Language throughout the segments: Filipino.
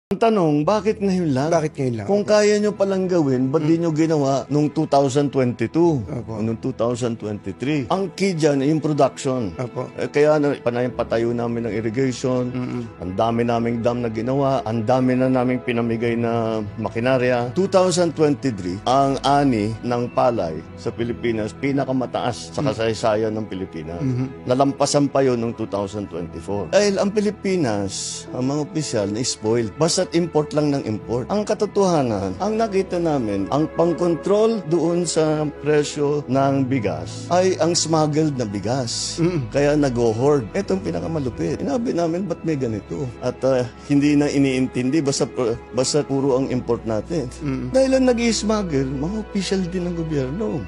Ang tanong, bakit ngayon lang? Bakit ngayon lang? Kung kaya nyo palang gawin, ba't di nyo ginawa noong 2022? Opo. Noong 2023? Ang key dyan ay yung production. Opo. Kaya patayo namin ng irrigation, ang dami naming dam na ginawa, ang dami na naming pinamigay na makinarya. 2023, ang ani ng palay sa Pilipinas, pinakamataas sa kasaysayan ng Pilipinas. Nalampasan pa yun noong 2024. Dahil ang Pilipinas, ang mga opisyal na spoiled. Basta't import lang ng import. Ang katotohanan, ang nakita namin, ang pang-control doon sa presyo ng bigas ay ang smuggled na bigas. Kaya nag-hoard. Ito ang pinakamalupit. Inabi namin, ba't may ganito? At hindi na iniintindi, basta puro ang import natin. Dahil ang nag-i-smuggle, mga opisyal din ng gobyerno.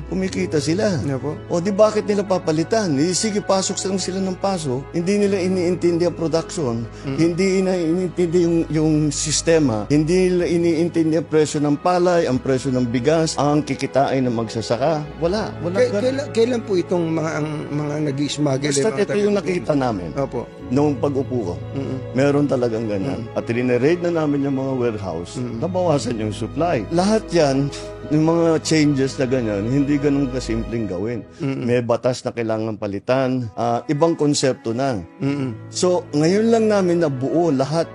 Kumikita sila. Opo. O di bakit nila papalitan? Sige, pasok sila ng pasok. Hindi nila iniintindi ang production. Hindi na iniintindi yung sistema. Hindi nila iniintindi ang presyo ng palay, ang presyo ng bigas, ang kikitain ng magsasaka. Wala. Kailan po itong mga nag-i-smuggle? Basta ito yung nakita namin. Opo. Noong pag-upo ko, meron talagang ganyan. At rineraid na namin yung mga warehouse, nabawasan yung supply. Lahat yan, yung mga changes na ganyan, hindi ganun kasimpleng gawin. May batas na kailangan palitan, ibang konsepto na. So, ngayon lang namin nabuo lahat